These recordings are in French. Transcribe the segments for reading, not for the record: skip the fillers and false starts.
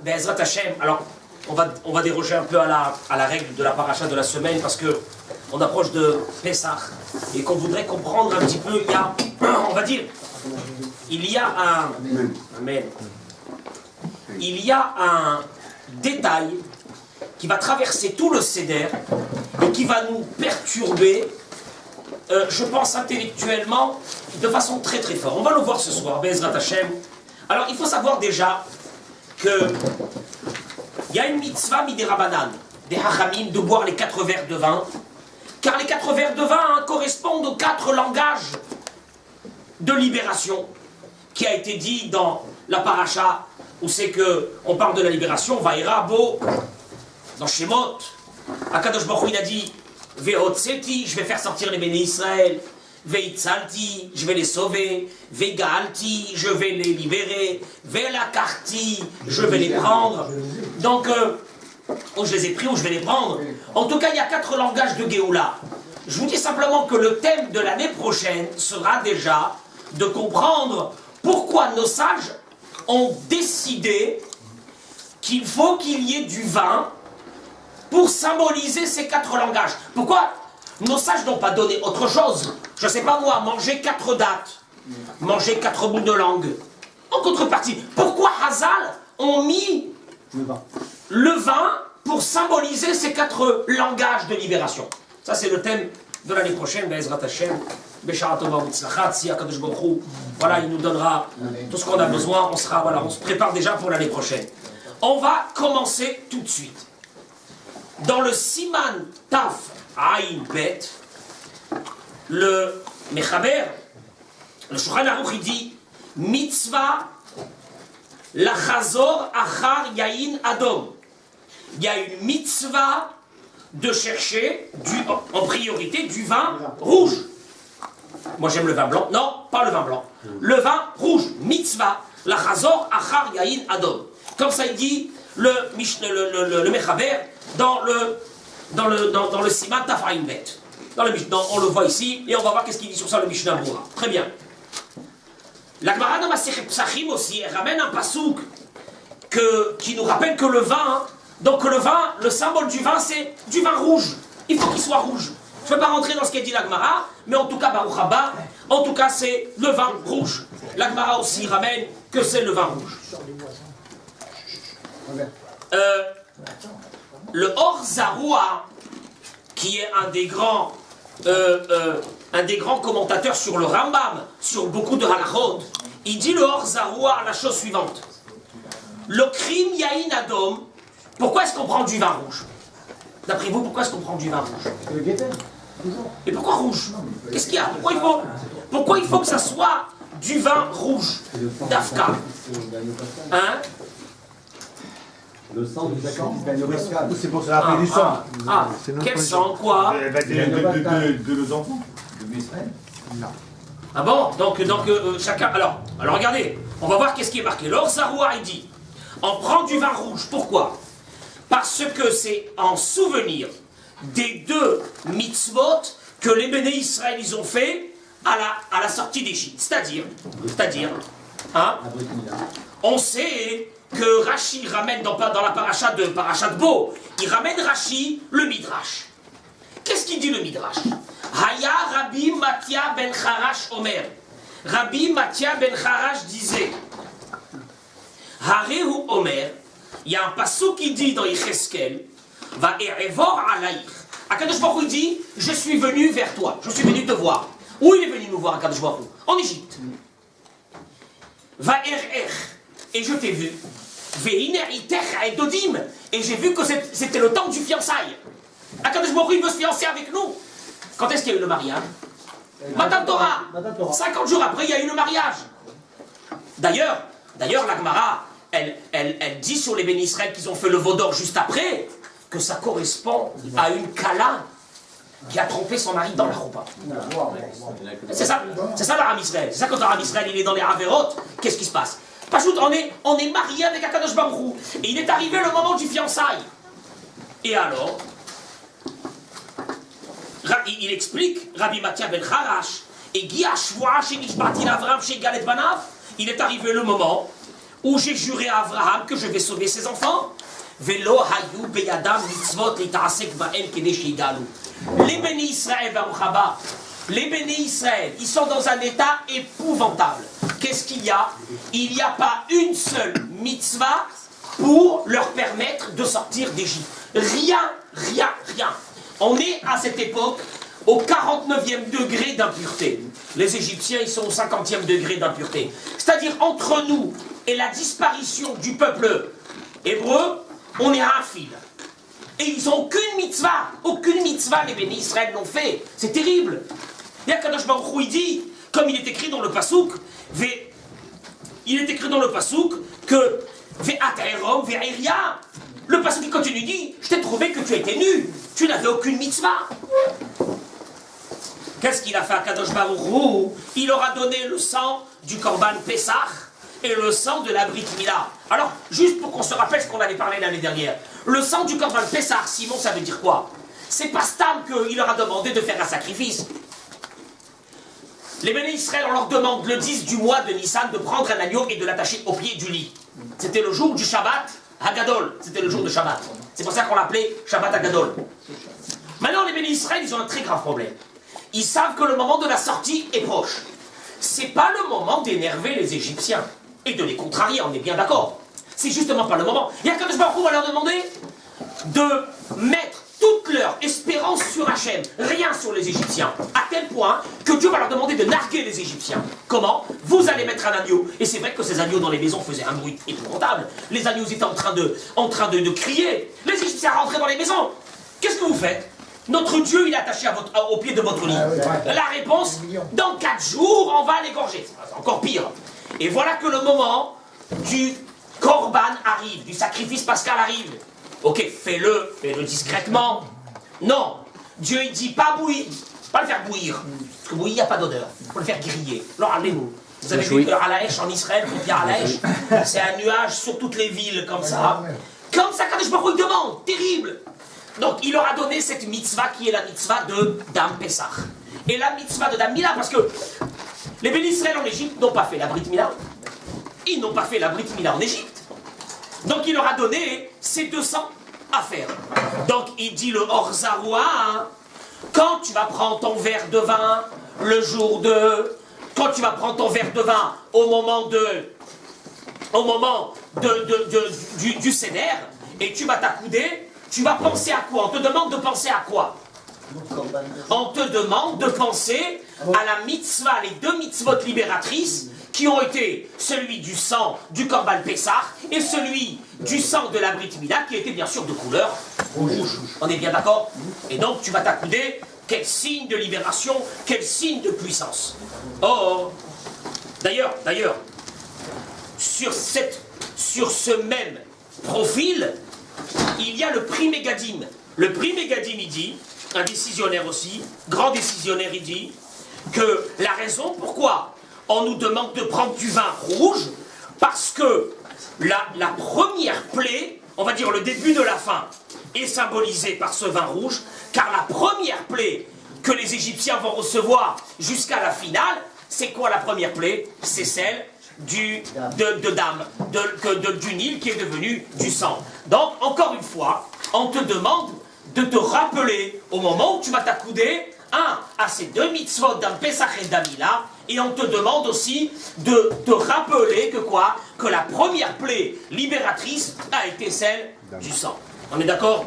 Be'ezrat Hashem, alors on va déroger un peu à la règle de la paracha de la semaine parce que on approche de Pessah et qu'on voudrait comprendre un petit peu, il y a, on va dire, il y a un détail qui va traverser tout le Seder et qui va nous perturber, je pense intellectuellement, de façon très très forte. On va le voir ce soir, Be'ezrat Hashem. Alors il faut savoir déjà que il y a une mitzvah midérabanan, des hachamim, de boire les 4 verres de vin, car les 4 verres de vin correspondent aux 4 langages de libération qui a été dit dans la paracha où c'est que on parle de la libération. Vaïra Bo, dans Shemot, Akadosh Baruch Hu il a dit Ve'otseti, je vais faire sortir les bénis Israël. Veitzalti, je vais les sauver. Veigalti, je vais les libérer. Velakarti, je vais les prendre. Donc, ou je les ai pris ou je vais les prendre. En tout cas, il y a 4 langages de Géoula. Je vous dis simplement que le thème de l'année prochaine sera déjà de comprendre pourquoi nos sages ont décidé qu'il faut qu'il y ait du vin pour symboliser ces 4 langages. Pourquoi nos sages n'ont pas donné autre chose? Je ne sais pas moi, manger 4 dattes, manger 4 bouts de langue. En contrepartie, pourquoi Hazal ont mis le vin pour symboliser ces 4 langages de libération? Ça c'est le thème de l'année prochaine, Be'ezrat Hashem, Beshara Tova U'Tzlachat, si Akadosh Baruch Hu, voilà, il nous donnera tout ce qu'on a besoin, on se prépare déjà pour l'année prochaine. On va commencer tout de suite. Dans le Siman Taf Aïn Bet, le Mechaber, le Shulchan Aruch, il dit Mitzvah lachazor achar yain adom. Il y a une mitzvah de chercher en priorité du vin rouge. Moi j'aime le vin blanc. Non, pas le vin blanc. Le vin rouge. Mitzvah lachazor achar yain adom. Comme ça il dit le Mechaber dans le Siman Taf Ayin Bet. Dans le Mishnah, on le voit ici, et on va voir qu'est-ce qu'il dit sur ça le Mishnah Brura. Très bien. La Gemara dans Masechet Psachim aussi, elle ramène un pasouk qui nous rappelle que le vin, donc le vin, le symbole du vin, c'est du vin rouge. Il faut qu'il soit rouge. Je ne vais pas rentrer dans ce qu'a dit la Gemara, mais en tout cas, Baruch Haba, en tout cas, c'est le vin rouge. La Gemara aussi ramène que c'est le vin rouge. Le Or Zaroua, qui est un des grands commentateurs sur le Rambam, sur beaucoup de halachot, il dit le Or Zaroua la chose suivante. Le Krim Yain Adom, pourquoi est-ce qu'on prend du vin rouge? D'après vous, pourquoi est-ce qu'on prend du vin rouge? Et pourquoi rouge? Qu'est-ce qu'il y a? Pourquoi il faut que ça soit du vin rouge? Dafka. Hein? Le sang du sang. C'est pour se rappeler du sang. Quel sang, quoi? De nos enfants. De Israël. Ah bon? Donc chacun... Alors regardez, on va voir qu'est-ce qui est marqué. L'Or Zaroua, il dit, on prend du vin rouge. Pourquoi? Parce que c'est en souvenir des 2 mitzvot que les béné Israël ils ont fait à la sortie d'Égypte. C'est-à-dire, hein, on sait que Rashi ramène dans la paracha de Bo, il ramène Rashi le Midrash. Qu'est-ce qu'il dit le Midrash? Haya Rabbi Matia ben Charash Omer. Rabbi Matia ben Charash disait Harehu Omer, il y a un passage qui dit dans Yecheskel, Va erevor alayich. Akadosh Baruch Hu dit, je suis venu vers toi, je suis venu te voir. Où il est venu nous voir, Akadosh Baruch Hu? En Égypte. Va erer, et je t'ai vu. Et j'ai vu que c'était le temps du fiançailles. Akadosh Baruch Hu veut se fiancer avec nous. Quand est-ce qu'il y a eu le mariage? Matan Torah. 50 jours après, il y a eu le mariage. D'ailleurs, la Gemara, elle dit sur les bénis Israël qu'ils ont fait le veau d'or juste après, que ça correspond à une Kala qui a trompé son mari dans la roupa. C'est ça l'Aram Israël. C'est ça quand l'Aram Israël il est dans les Averot, qu'est-ce qui se passe? Pachout, on est marié avec Akadosh Baruch Hu, et il est arrivé le moment du fiançailles. Et alors, il explique, Rabbi Matia ben Charash, et il est arrivé le moment où j'ai juré à Abraham que je vais sauver ses enfants. Velo hayu beyadam mitzvot lita'asek ba'em kedei sheyigalu. Les bénis Israël, les bénis Israël, ils sont dans un état épouvantable. Qu'est-ce qu'il y a? Il n'y a pas une seule mitzvah pour leur permettre de sortir d'Égypte. Rien, rien, rien. On est à cette époque au 49e degré d'impureté. Les Égyptiens, ils sont au 50e degré d'impureté. C'est-à-dire, entre nous et la disparition du peuple hébreu, on est à un fil. Et ils n'ont aucune mitzvah, les bénis Israël l'ont fait. C'est terrible. Il y a Kadosh Baruch Hu, il dit, comme il est écrit dans le Passouk, que Ve'ataerom ve'airia. Le Passouk, il continue, il dit, je t'ai trouvé que tu étais nu. Tu n'avais aucune mitzvah. Qu'est-ce qu'il a fait à Kadosh Baruch Hu? Il leur a donné le sang du Korban Pessah et le sang de la Brit Mila. Alors, juste pour qu'on se rappelle ce qu'on avait parlé l'année dernière, le sang du Korban Pessah, Simon, ça veut dire quoi? C'est pas Stam qu'il leur a demandé de faire un sacrifice. Les bénis Israël, on leur demande le 10 du mois de Nissan de prendre un agneau et de l'attacher au pied du lit. C'était le jour du Shabbat Hagadol. C'était le jour de Shabbat. C'est pour ça qu'on l'appelait Shabbat Hagadol. Maintenant, les bénis Israël, ils ont un très grave problème. Ils savent que le moment de la sortie est proche. C'est pas le moment d'énerver les Égyptiens et de les contrarier, on est bien d'accord. C'est justement pas le moment. Il y a Kadosh Baruch Hu va leur demander de mettre toute leur espérance sur Hachem, rien sur les Égyptiens, à tel point que Dieu va leur demander de narguer les Égyptiens. Comment? Vous allez mettre un agneau. Et c'est vrai que ces agneaux dans les maisons faisaient un bruit épouvantable. Les agneaux étaient en train de crier. Les Égyptiens rentraient dans les maisons. Qu'est-ce que vous faites? Notre Dieu, il est attaché au pied de votre lit. La réponse, dans 4 jours, on va l'égorger. C'est encore pire. Et voilà que le moment du Korban arrive, du sacrifice pascal arrive. Ok, fais-le discrètement. Non, Dieu il dit pas bouillir, pas le faire bouillir. Parce que bouillir, il n'y a pas d'odeur. Il faut le faire griller. Alors allez-vous. Vous avez vu à la Haïch en Israël, à la Haïch, c'est un nuage sur toutes les villes comme ça. Comme ça, Kadosh Baruch Hu demande, terrible. Donc il leur a donné cette mitzvah qui est la mitzvah de Dam Pessah. Et la mitzvah de Dam Mila, parce que les bénis Israël en Égypte n'ont pas fait la Brit Mila. Ils n'ont pas fait la Brit Mila en Égypte. Donc il leur a donné ces 200 à faire. Donc il dit le Orzaroua, quand tu vas prendre ton verre de vin le jour de... Quand tu vas prendre ton verre de vin au moment du Seder, et tu vas t'accouder, tu vas penser à quoi? On te demande de penser à quoi? On te demande de penser à la mitzvah, les 2 mitzvot libératrices qui ont été celui du sang du Korban Pessah et celui du sang de la Brit Mila qui était bien sûr de couleur rouge. On est bien d'accord? Et donc tu vas t'accouder, quel signe de libération, quel signe de puissance. Oh, d'ailleurs, sur ce même profil, il y a le prix Mégadim. Le prix Mégadim, il dit, un décisionnaire aussi, grand décisionnaire, il dit que la raison pourquoi on nous demande de prendre du vin rouge, parce que la première plaie, on va dire le début de la fin, est symbolisée par ce vin rouge, car la première plaie que les Égyptiens vont recevoir jusqu'à la finale, c'est quoi la première plaie? C'est celle du Nil qui est devenu du sang. Donc, encore une fois, on te demande de te rappeler, au moment où tu vas t'accouder, à ces 2 mitzvot d'un Pesach et d'un Mila, et on te demande aussi de te rappeler que quoi? Que la première plaie libératrice a été celle du sang. On est d'accord?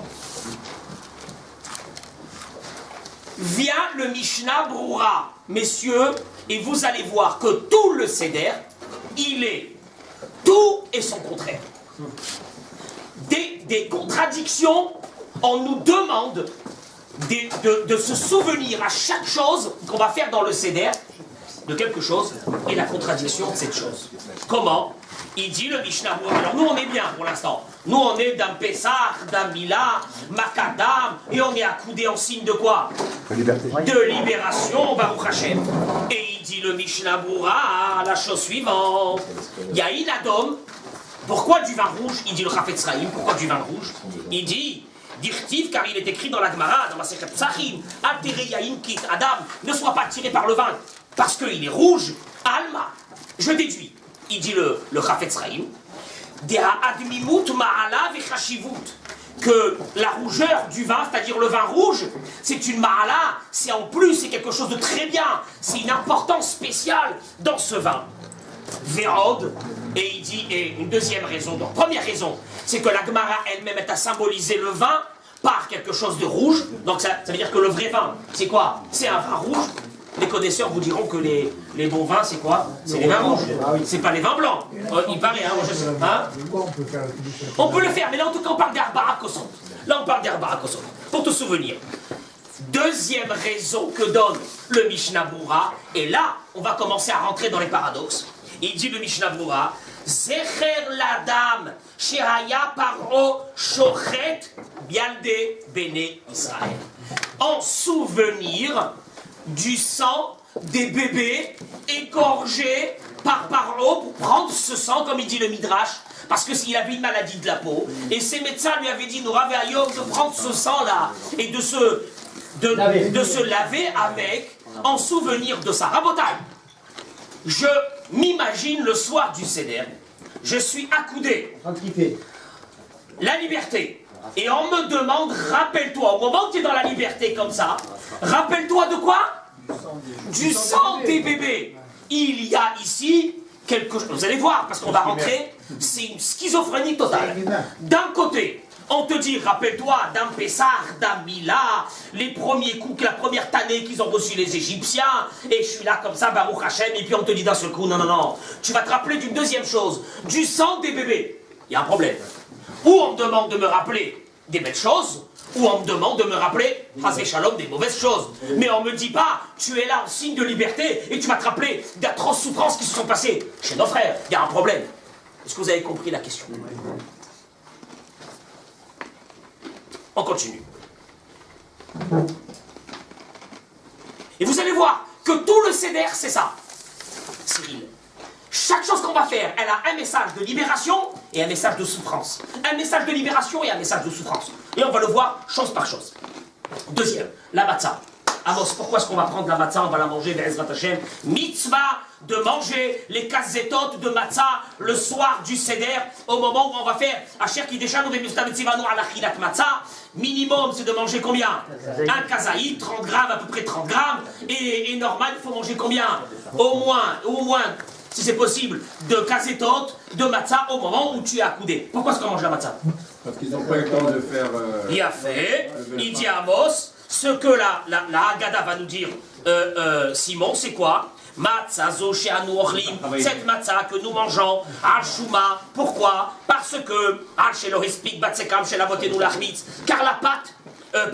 Vient le Mishnah Broura, messieurs, et vous allez voir que tout le Seder, tout est son contraire. Des contradictions, on nous demande de se souvenir à chaque chose qu'on va faire dans le Seder, de quelque chose, et la contradiction de cette chose. Comment? Il dit le Mishnah Broura. Alors nous on est bien pour l'instant. Nous on est d'un Pessah, d'un Mila, Makadam, et on est accoudé en signe de quoi? De libération, Baruch Hashem. Et il dit le Mishnah Broura, la chose suivante. Yahin Adom. Pourquoi du vin rouge? Il dit le Chafetz Chaim. Pourquoi du vin rouge? Il dit Dirtiv, car il est écrit dans la Gemara, dans la Masechet Psachim, Altéré Yahin Kit Adam, ne sois pas attiré par le vin, parce qu'il est rouge. Alma. Je déduis. Il dit le Chafetz Chaim, que la rougeur du vin, c'est-à-dire le vin rouge, c'est une ma'ala, c'est en plus, c'est quelque chose de très bien, c'est une importance spéciale dans ce vin. Vérod, et il dit, et une deuxième raison, donc première raison, c'est que la Gemara elle-même est à symboliser le vin par quelque chose de rouge, donc ça veut dire que le vrai vin, c'est quoi? C'est un vin rouge. Les connaisseurs vous diront que les bons vins, c'est quoi? C'est les vins rouges, c'est pas les vins blancs. Il paraît, hein, on peut le faire, mais là en tout cas on parle d'Arbara Kosot. Là on parle d'Arbara Kosot, pour te souvenir. Deuxième raison que donne le Mishnah Brura, et là on va commencer à rentrer dans les paradoxes. Il dit le Mishnah Brura, Zecher l'Adam, Shehaya Paro Shochet Bialde Bene Israël. En souvenir du sang des bébés égorgés par Paro pour prendre ce sang, comme il dit le Midrash, parce que s'il avait une maladie de la peau, et ses médecins lui avaient dit, Noura Ve'ayom, de prendre ce sang-là et de se laver avec, en souvenir de ça. Rabotai, je m'imagine le soir du Seder, je suis accoudé, la liberté, et on me demande, rappelle-toi, au moment où tu es dans la liberté comme ça, rappelle-toi de quoi? Du sang des bébés. Il y a ici quelque chose, vous allez voir, parce qu'on va rentrer, c'est une schizophrénie totale. D'un côté, on te dit, rappelle-toi d'un Pessah, d'un Mila, les premiers coups, la première tannée qu'ils ont reçu les Égyptiens, et je suis là comme ça, Baruch Hashem, et puis on te dit d'un seul coup, non, non, non, tu vas te rappeler d'une deuxième chose, du sang des bébés. Il y a un problème. Ou on me demande de me rappeler des belles choses, ou on me demande de me rappeler, Hazé Shalom, des mauvaises choses. Mais on me dit pas, tu es là en signe de liberté, et tu vas te rappeler d'atroces souffrances qui se sont passées chez nos frères. Il y a un problème. Est-ce que vous avez compris la question? On continue. Et vous allez voir que tout le Seder, c'est ça. Cyril. Chaque chose qu'on va faire, elle a un message de libération et un message de souffrance. Un message de libération et un message de souffrance. Et on va le voir chose par chose. Deuxième, la matzah. Amos, pourquoi est-ce qu'on va prendre la matzah? On va la manger, Be'ezrat Hashem. Mitzvah de manger les kazetot de matzah le soir du Seder, au moment où on va faire Asher Kideshanu Ve'Mitzvanu Alachilat matzah. Minimum, c'est de manger combien? Un kazaït, 30 grammes, à peu près 30 grammes. Et normal, il faut manger combien? Au moins, si c'est possible, de kazetot, de matzah au moment où tu es accoudé. Pourquoi est-ce qu'on mange la matzah? Parce qu'ils n'ont pas eu le temps de faire... Il a fait, il dit à Amos, ce que la Haggadah va nous dire, Simon, c'est quoi? Matzah zo she'anu ochlim, cette matzah que nous mangeons, al shuma, pourquoi? Parce que, al shelo hespik batsekam shelavotenu lachmitz, car la pâte, la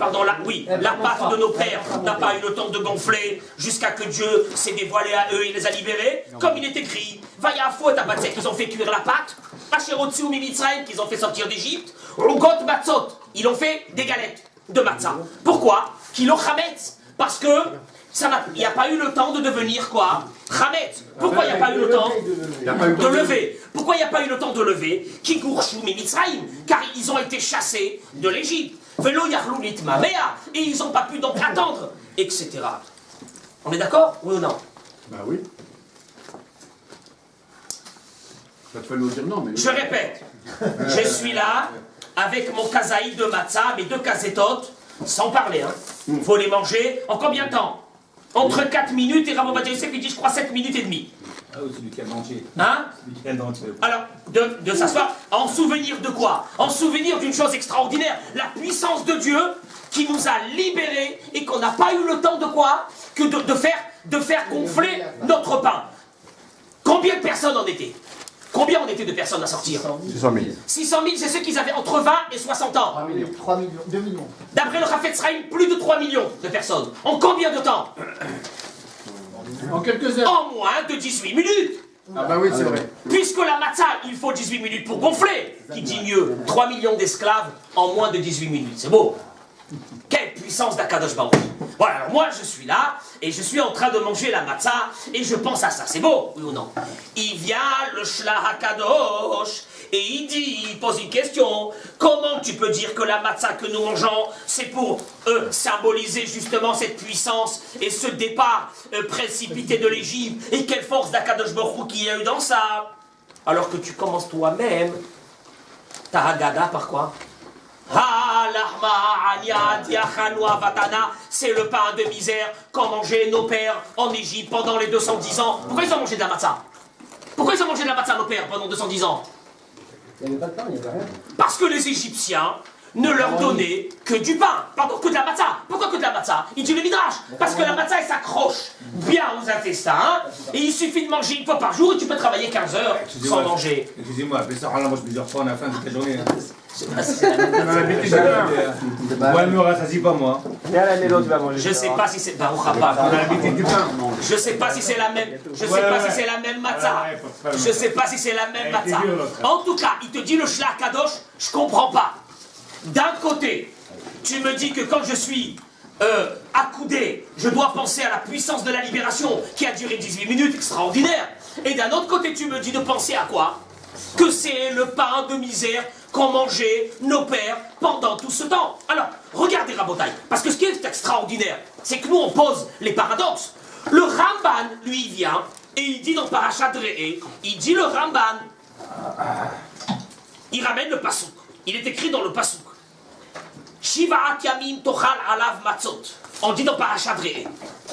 pâte de nos pères n'a pas eu le temps de gonfler jusqu'à que Dieu s'est dévoilé à eux et les a libérés, comme il est écrit, Vayafot abatzek, qu'ils ont fait cuire la pâte, Asherotsu mimitzraim, qu'ils ont fait sortir d'Égypte, Rugot batzot, ils ont fait des galettes de matzah. Pourquoi? Kilo chametz, parce que il n'y a pas eu le temps de devenir quoi? Chametz. Pourquoi il n'y a pas eu le temps de lever? Pourquoi il n'y a pas eu le temps de lever? Kigourshu mimitzraim, car ils ont été chassés de l'Égypte. Velo yachlou litmamea, et ils n'ont pas pu donc attendre, etc. On est d'accord? Oui ou non? Bah oui. Ça te fait nous dire non, mais... Je répète, je suis là avec mon kazaï de matzah, mes deux kazetot, sans parler. Il faut les manger en combien de temps? Entre 4 minutes et Rav Ovadia Yosef, il dit, je crois, 7 minutes et demie. Ah oui, c'est du cas manger. Hein? C'est du cas manger. Alors, de s'asseoir, en souvenir de quoi? En souvenir d'une chose extraordinaire, la puissance de Dieu qui nous a libérés et qu'on n'a pas eu le temps de quoi? Que de faire gonfler notre pain. Combien de personnes en étaient? Combien on était de personnes à sortir? 600 000. 600 000, c'est ceux qui avaient entre 20 et 60 ans. 3 millions, 2 millions. D'après le Chafetz Chaim, plus de 3 millions de personnes. En combien de temps? En quelques heures. En moins de 18 minutes. Ah bah oui, c'est vrai. Puisque la matzah, il faut 18 minutes pour gonfler. Qui dit mieux? 3 millions d'esclaves en moins de 18 minutes. C'est beau. Quelle puissance d'Akadosh Baruch. Voilà, alors moi je suis là, et je suis en train de manger la matzah, et je pense à ça. C'est beau, oui ou non? Il vient le Shlach HaKadosh, et il pose une question. Comment tu peux dire que la matzah que nous mangeons, c'est pour symboliser justement cette puissance, et ce départ précipité de l'Égypte, et quelle force d'Akadosh Baruch Hu qu'il y a eu dans ça? alors que tu commences toi-même ta Haggadah par quoi? C'est le pain de misère qu'ont mangé nos pères en Égypte pendant les 210 ans. Pourquoi ils ont mangé de la matzah? Pourquoi ils ont mangé de la matzah, nos pères, pendant 210 ans? Il n'y avait pas de pain, il n'y avait rien. Parce que les Égyptiens ne leur donnaient que du pain, pardon, que de la matzah. Pourquoi que de la matzah? Il dit le midrash, parce que la matzah, elle s'accroche bien aux intestins, et il suffit de manger une fois par jour, et tu peux travailler 15 heures sans manger. Excusez-moi, Pessah, là, moi je plusieurs fois, on a faim toute la journée. Je sais pas si c'est la même. On a l'habitude de faire. Moi, elle me rassasie pas, moi. Viens à la mélo, tu vas manger. Je sais pas si c'est Baruch Haba. On a l'habitude du pain. Je sais pas si c'est la même. Je sais pas si c'est la même matzah. Je sais pas si c'est la même matzah. En tout cas, il te dit le Shlach Kadosh, je comprends pas. D'un côté, tu me dis que quand je suis accoudé, je dois penser à la puissance de la libération qui a duré 18 minutes, extraordinaire. Et d'un autre côté, tu me dis de penser à quoi? Que c'est le pain de misère qu'ont mangé nos pères pendant tout ce temps. Alors, regardez Rabotai, parce que ce qui est extraordinaire, c'est que nous on pose les paradoxes. Le Ramban, lui, il vient et il dit dans Parashat Re'eh, il dit le Ramban, il ramène le pasouk. Il est écrit dans le pasouk. Shiva'at yamim tochal alav matzot. On dit dans Parashat Re'eh,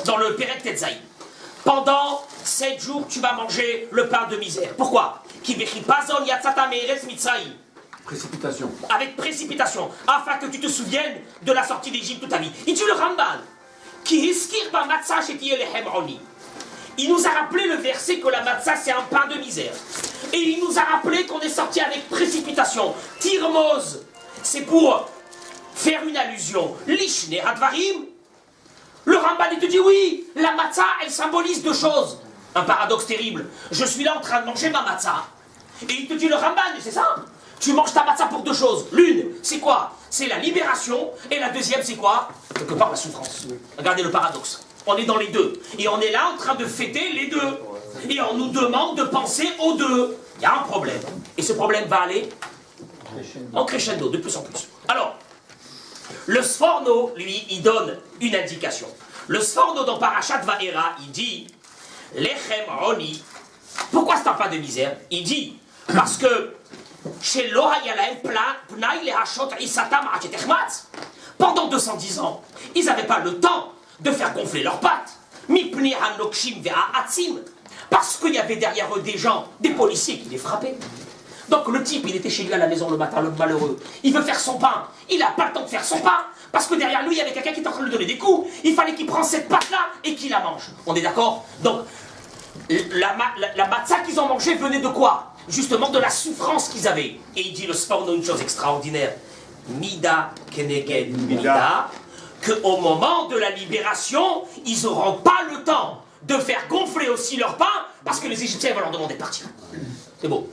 dans le Perek Tetzaï. Pendant 7 jours, tu vas manger le pain de misère. Pourquoi? Ki bechipazon yatzata me'eretz Mitzrayim. Précipitation. Avec précipitation, afin que tu te souviennes de la sortie d'Égypte toute ta vie. Il dit le Ramban, qui hiskir ba matzah shetiye lechem oni. Il nous a rappelé le verset que la matzah c'est un pain de misère. Et il nous a rappelé qu'on est sorti avec précipitation. Tirmoz, c'est pour faire une allusion. Lishne hadvarim. Le Ramban il te dit oui, la matzah elle symbolise 2 choses. Un paradoxe terrible. Je suis là en train de manger ma matzah. Et il te dit le Ramban, c'est ça? Tu manges ta matzah pour 2 choses. L'une, c'est quoi? C'est la libération. Et la deuxième, c'est quoi? Quelque part, la souffrance. Regardez le paradoxe. On est dans les deux. Et on est là en train de fêter les deux. Et on nous demande de penser aux deux. Il y a un problème. Et ce problème va aller en crescendo, de plus en plus. Alors, le Sforno, lui, il donne une indication. Le Sforno dans Parashat Va'era, il dit Lechem Roni. Pourquoi c'est un pain de misère? Il dit parce que pendant 210 ans, ils n'avaient pas le temps de faire gonfler leurs pattes. Parce qu'il y avait derrière eux des gens, des policiers qui les frappaient. Donc le type, il était chez lui à la maison le matin, le malheureux. Il veut faire son pain. Il n'a pas le temps de faire son pain. Parce que derrière lui, il y avait quelqu'un qui était en train de lui donner des coups. Il fallait qu'il prenne cette pâte-là et qu'il la mange. On est d'accord? Donc, la matzah qu'ils ont mangée venait de quoi? Justement de la souffrance qu'ils avaient. Et il dit le Sforno une chose extraordinaire. Mida keneged mida. Qu'au moment de la libération, ils n'auront pas le temps de faire gonfler aussi leur pain parce que les Égyptiens vont leur demander de partir. C'est beau.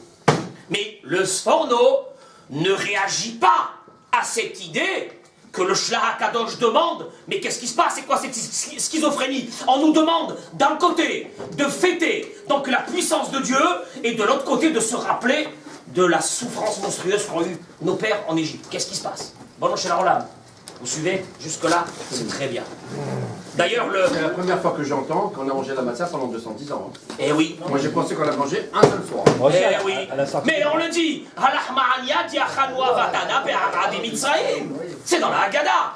Mais le Sforno ne réagit pas à cette idée que le Shlach HaKadosh demande, mais qu'est-ce qui se passe? C'est quoi cette schizophrénie? On nous demande d'un côté de fêter donc la puissance de Dieu et de l'autre côté de se rappeler de la souffrance monstrueuse qu'ont eu nos pères en Égypte. Qu'est-ce qui se passe? Bon, chez la Rolam. Vous suivez? Jusque-là, c'est très bien. D'ailleurs, C'est la première fois que j'entends qu'on a mangé la matzah pendant 210 ans. Eh oui. Moi j'ai pensé qu'on l'a mangé un seul soir. Eh oui. Mais on le dit. C'est dans la Haggadah.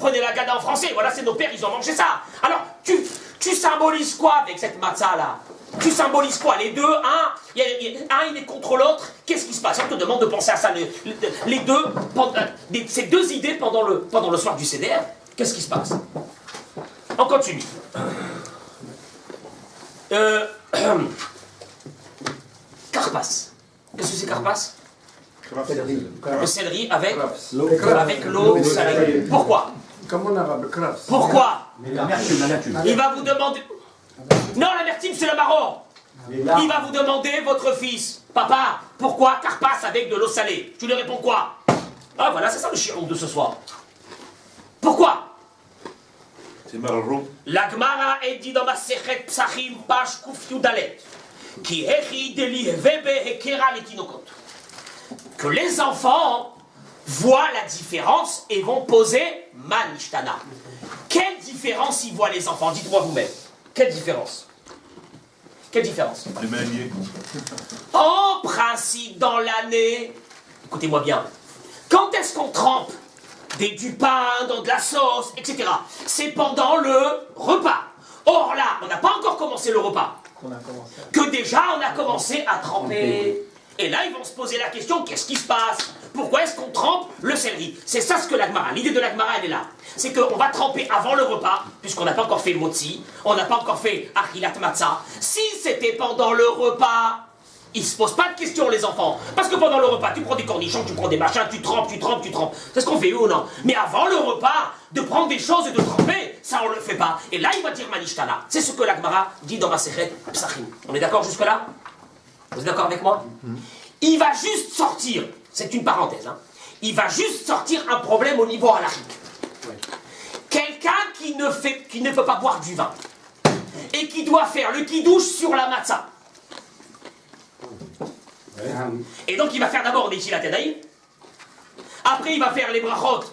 Prenez la Haggadah en français. Voilà, c'est nos pères, ils ont mangé ça. Alors, tu symbolises quoi avec cette matzah-là? Tu symbolises quoi? Les deux, un il est contre l'autre. Qu'est-ce qui se passe? On te demande de penser à ça. Les deux, ces 2 idées pendant le soir du Seder. Qu'est-ce qui se passe? On continue. Karpas. Qu'est-ce que c'est Karpas? Le céleri avec l'eau salée. Pourquoi? Comme en arabe, krafs. Pourquoi? L'amertume. Il va vous demander... Non, l'amertume, c'est le marron. Il va vous demander, votre fils, papa, pourquoi Karpas avec de l'eau salée? Tu lui réponds quoi? Ah voilà, c'est ça le chiron de ce soir. Pourquoi? C'est marron. La Gemara est dit dans ma Sechet Psachim, page Kuf Yudalet, qui hechi deli vebe hekera letinokot. Que les enfants voient la différence et vont poser manishtana. Quelle différence y voient les enfants? Dites-moi vous-même. Quelle différence? Quelle différence? Les mailliers. En principe, dans l'année, écoutez-moi bien, quand est-ce qu'on trempe du pain, dans de la sauce, etc. C'est pendant le repas. Or là, on n'a pas encore commencé le repas. Que déjà, on a commencé à tremper. Et là, ils vont se poser la question, qu'est-ce qui se passe? Pourquoi est-ce qu'on trempe le céleri? C'est ça ce que la Gemara, l'idée de la Gemara, elle est là. C'est qu'on va tremper avant le repas, puisqu'on n'a pas encore fait le motzi, on n'a pas encore fait achilat matzah. Si c'était pendant le repas, ils ne se posent pas de questions, les enfants. Parce que pendant le repas, tu prends des cornichons, tu prends des machins, tu trempes. C'est ce qu'on fait, oui ou non? Mais avant le repas, de prendre des choses et de tremper, ça on ne le fait pas. Et là, il va dire Manishtana. C'est ce que la Gemara dit dans Masechet Psachim. On est d'accord jusque-là? Vous êtes d'accord avec moi? Il va juste sortir, c'est une parenthèse, hein, il va juste sortir un problème au niveau halachique. Quelqu'un qui ne peut pas boire du vin et qui doit faire le kidouche sur la matzah. Et donc il va faire d'abord des Netilat Yadayim, après il va faire les brachot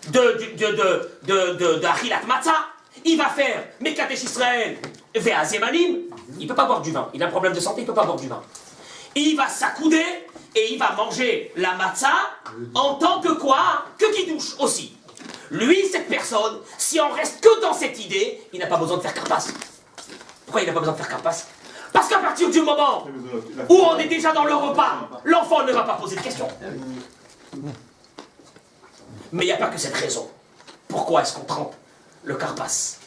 de Achilat Matzah, il va faire Mekadesh Israël Ve'azemanim, il ne peut pas boire du vin, il a un problème de santé, il ne peut pas boire du vin. Il va s'accouder et il va manger la matzah en tant que quoi? Que kidouche aussi. Lui, cette personne, si on reste que dans cette idée, il n'a pas besoin de faire karpas. Pourquoi il n'a pas besoin de faire karpas? Parce qu'à partir du moment où on est déjà dans le repas, l'enfant ne va pas poser de questions. Mais il n'y a pas que cette raison. Pourquoi est-ce qu'on trempe le karpas?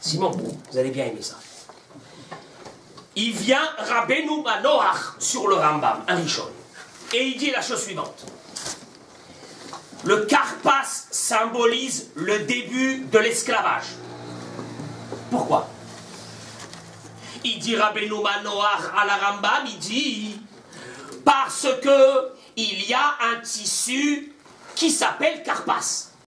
Simon, vous allez bien aimer ça. Il vient Rabbeinu Manoach sur le Rambam, un Rishon. Et il dit la chose suivante. Le karpas symbolise le début de l'esclavage. Pourquoi? Il dit Rabbeinu Manoach à la Rambam, il dit parce que il y a un tissu qui s'appelle karpas.